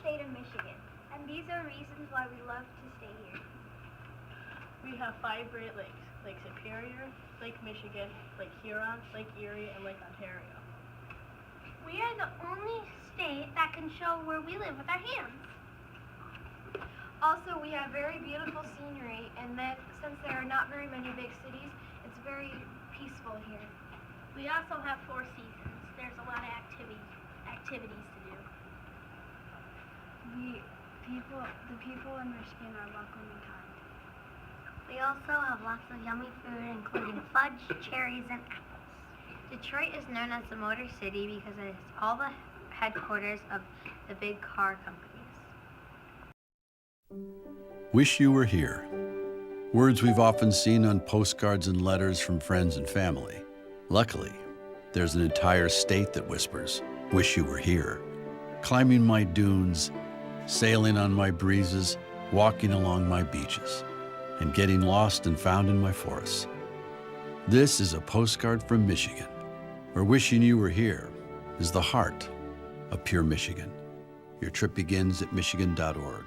state of Michigan, and these are reasons why we love to stay here. We have 5 Great Lakes: Lake Superior, Lake Michigan, Lake Huron, Lake Erie, and Lake Ontario. We are the only state that can show where we live with our hands. Also, we have very beautiful scenery, and that since there are not very many big cities, it's very peaceful here. We also have 4 seasons. There's a lot of activities to do. The people in Michigan are welcoming and kind. We also have lots of yummy food, including fudge, cherries, and apples. Detroit is known as the Motor City because it is all the headquarters of the big car companies. Wish you were here. Words we've often seen on postcards and letters from friends and family. Luckily, there's an entire state that whispers, "Wish you were here." Climbing my dunes, sailing on my breezes, walking along my beaches, and getting lost and found in my forests. This is a postcard from Michigan, where wishing you were here is the heart of pure Michigan. Your trip begins at michigan.org.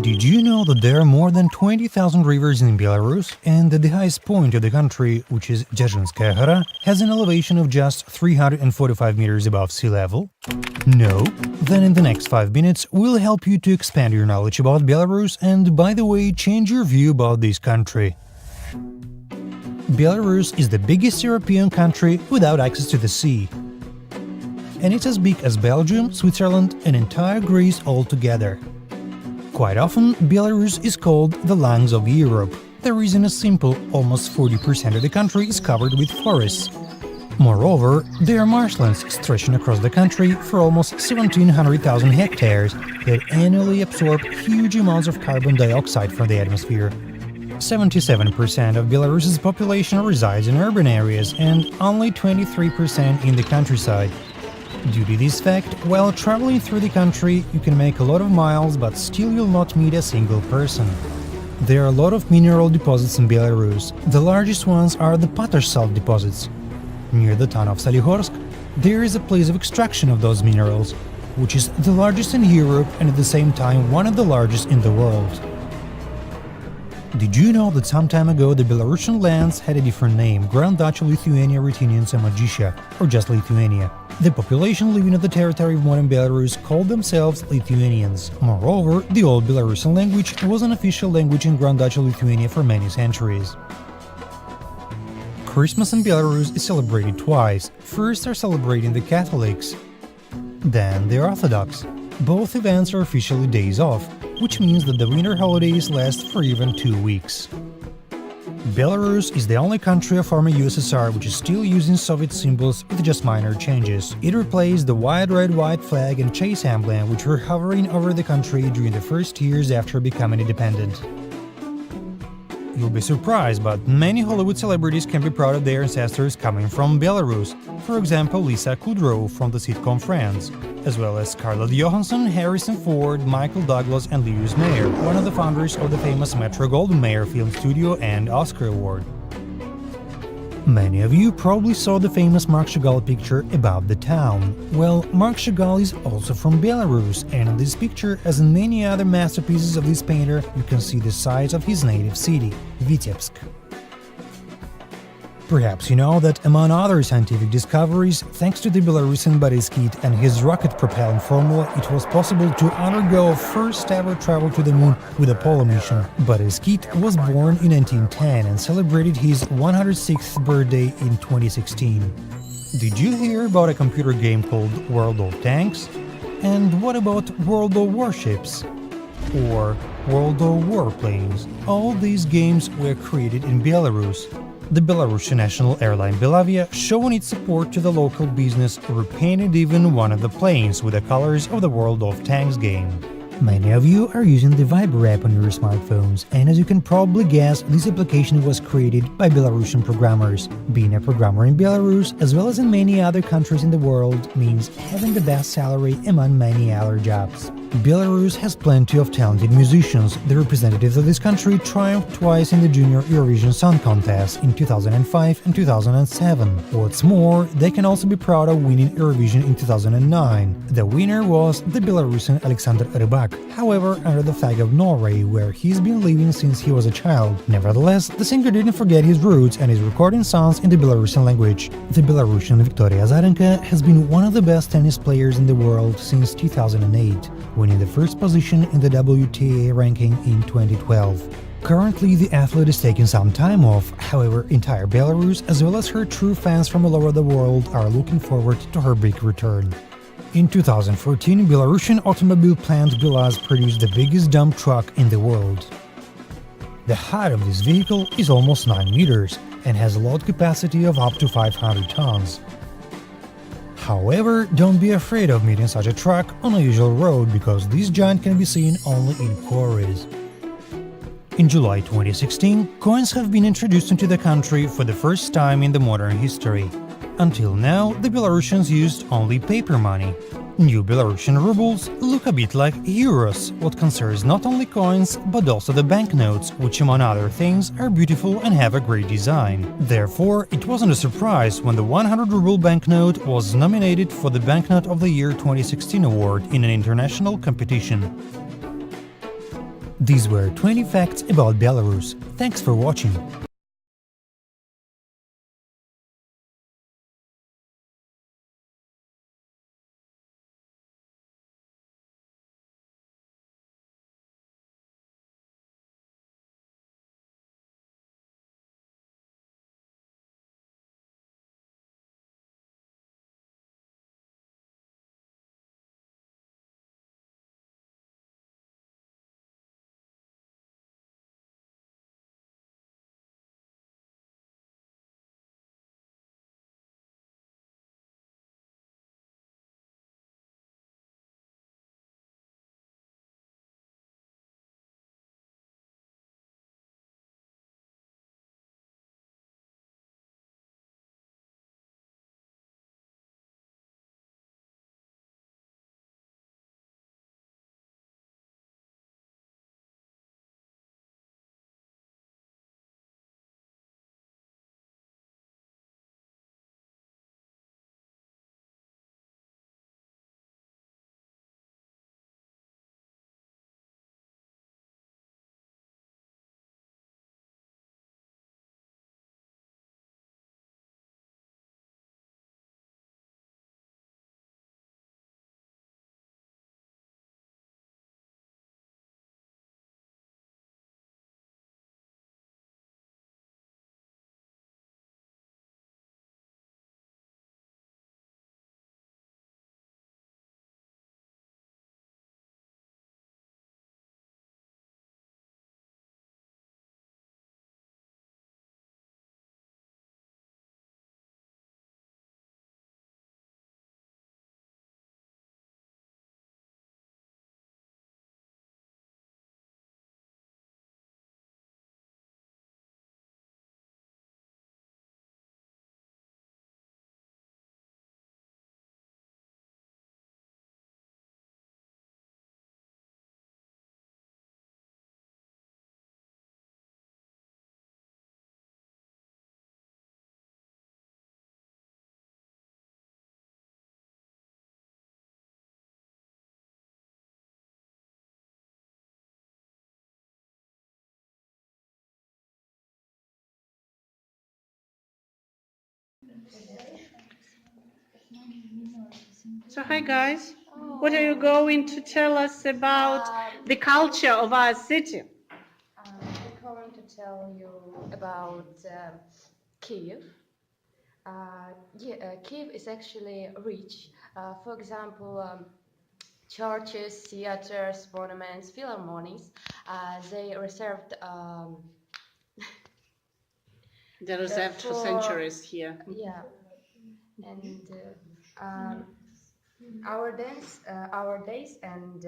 Did you know that there are more than 20,000 rivers in Belarus, and that the highest point of the country, which is Dzержinskaya Gora, has an elevation of just 345 meters above sea level? No? Then in the next 5 minutes we'll help you to expand your knowledge about Belarus and, by the way, change your view about this country. Belarus is the biggest European country without access to the sea. And it's as big as Belgium, Switzerland, and entire Greece all together. Quite often, Belarus is called the lungs of Europe. The reason is simple: almost 40% of the country is covered with forests. Moreover, there are marshlands stretching across the country for almost 1,700,000 hectares that annually absorb huge amounts of carbon dioxide from the atmosphere. 77% of Belarus's population resides in urban areas and only 23% in the countryside. Due to this fact, while traveling through the country, you can make a lot of miles, but still you'll not meet a single person. There are a lot of mineral deposits in Belarus. The largest ones are the potash salt deposits. Near the town of Solihorsk, there is a place of extraction of those minerals, which is the largest in Europe and at the same time one of the largest in the world. Did you know that some time ago the Belarusian lands had a different name, Grand Duchy Lithuania Rytinian Samodzhisha, or just Lithuania? The population living on the territory of modern Belarus called themselves Lithuanians. Moreover, the Old Belarusian language was an official language in Grand Duchy Lithuania for many centuries. Christmas in Belarus is celebrated twice. First are celebrating the Catholics, then the Orthodox. Both events are officially days off, which means that the winter holidays last for even 2 weeks. Belarus is the only country of former USSR which is still using Soviet symbols with just minor changes. It replaced the wide red-white flag and chase emblem which were hovering over the country during the first years after becoming independent. You'll be surprised, but many Hollywood celebrities can be proud of their ancestors coming from Belarus. For example, Lisa Kudrow from the sitcom Friends, as well as Scarlett Johansson, Harrison Ford, Michael Douglas and Lewis Mayer, one of the founders of the famous Metro-Goldwyn-Mayer film studio and Oscar award. Many of you probably saw the famous Marc Chagall picture about the town. Well, Marc Chagall is also from Belarus, and in this picture, as in many other masterpieces of this painter, you can see the size of his native city, Vitebsk. Perhaps you know that, among other scientific discoveries, thanks to the Belarusian Boris Kit and his rocket-propellant formula, it was possible to undergo a first-ever travel to the moon with Apollo mission. Boris Kit was born in 1910 and celebrated his 106th birthday in 2016. Did you hear about a computer game called World of Tanks? And what about World of Warships? Or World of Warplanes? All these games were created in Belarus. The Belarusian national airline Belavia, showing its support to the local business, repainted even one of the planes with the colors of the World of Tanks game. Many of you are using the Viber app on your smartphones, and as you can probably guess, this application was created by Belarusian programmers. Being a programmer in Belarus, as well as in many other countries in the world, means having the best salary among many other jobs. Belarus has plenty of talented musicians. The representatives of this country triumphed twice in the Junior Eurovision Song Contest in 2005 and 2007. What's more, they can also be proud of winning Eurovision in 2009. The winner was the Belarusian Alexander Rybak, however under the flag of Norway, where he's been living since he was a child. Nevertheless, the singer didn't forget his roots and is recording songs in the Belarusian language. The Belarusian Viktoria Azarenka has been one of the best tennis players in the world since 2008. Winning the first position in the WTA ranking in 2012. Currently, the athlete is taking some time off, however, entire Belarus, as well as her true fans from all over the world, are looking forward to her big return. In 2014, Belarusian automobile plant Belaz produced the biggest dump truck in the world. The height of this vehicle is almost 9 meters and has a load capacity of up to 500 tons. However, don't be afraid of meeting such a truck on a usual road, because this giant can be seen only in quarries. In July 2016, coins have been introduced into the country for the first time in the modern history. Until now, the Belarusians used only paper money. New Belarusian rubles look a bit like euros, what concerns not only coins, but also the banknotes, which among other things are beautiful and have a great design. Therefore, it wasn't a surprise when the 100-ruble banknote was nominated for the Banknote of the Year 2016 award in an international competition. These were 20 facts about Belarus. Thanks for watching. So hi guys, what are you going to tell us about the culture of our city? We're going to tell you about Kiev. Kiev is actually rich. For example, churches, theaters, monuments, philharmonies. They reserved. They're reserved for centuries here. Yeah, and our days and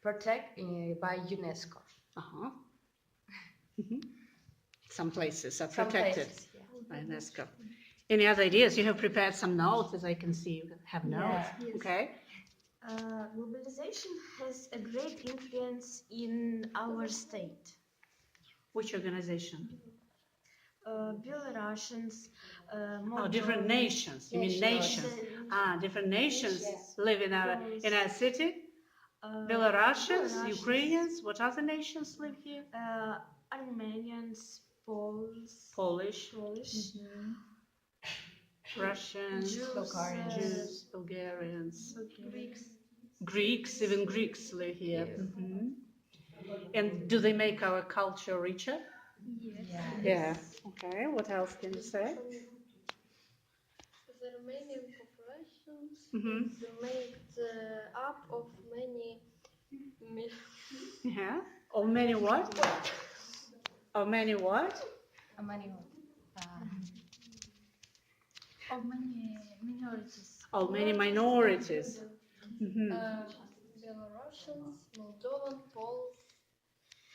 protect by UNESCO. Uh-huh. Mhm. Some places are Some protected places, yeah. by UNESCO. Any other ideas? You have prepared some notes, as I can see you have notes. Yeah. Okay. Globalization has a great influence in our state. Which organization? Belarusians, Oh, different nations. You mean nations? Different nations live in our city. Belarusians, Ukrainians. What other nations live here? Armenians, Poles, Polish, Mm-hmm. Russians, Jews, Jews, Bulgarians, Greeks. Even Greeks live here. And do they make our culture richer? Yes. Yeah. Okay. What else can you say? The Romanian population Mhm. is made up of many Yeah. Of many what? Of many what? Of many minorities. Of many minorities. Belarusians, Moldovan, Poles,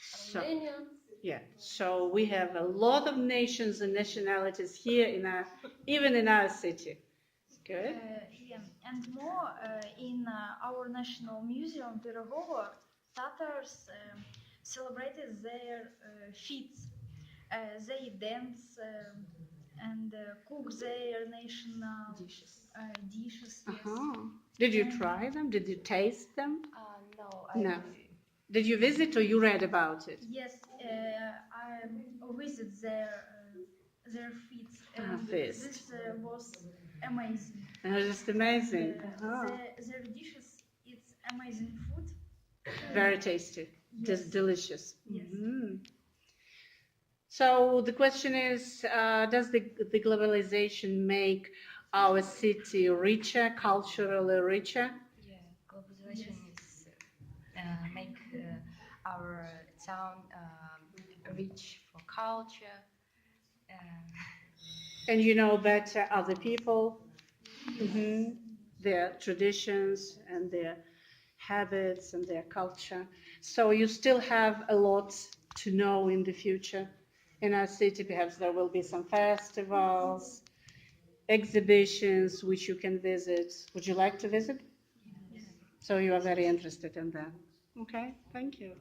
So, Armenians. yeah. So we have a lot of nations and nationalities here even in our city. Good. And more in our National Museum Pirogovo, Tatars celebrated their feats. They dance and cook their national dishes. Yes. Uh-huh. Did you try them? Did you taste them? No. No. Did you visit or you read about it? Yes, I visit their feats. And feast. this was amazing. It was just amazing. Their dishes, it's amazing food. Very tasty. Just delicious. Yes. So the question is, does the globalization make our city richer, culturally richer? Yeah, globalization is make our town rich for culture. And you know better other people, their traditions and their habits and their culture. So you still have a lot to know in the future. In our city, perhaps there will be some festivals, exhibitions which you can visit. Would you like to visit? Yes. So you are very interested in that. Okay, thank you.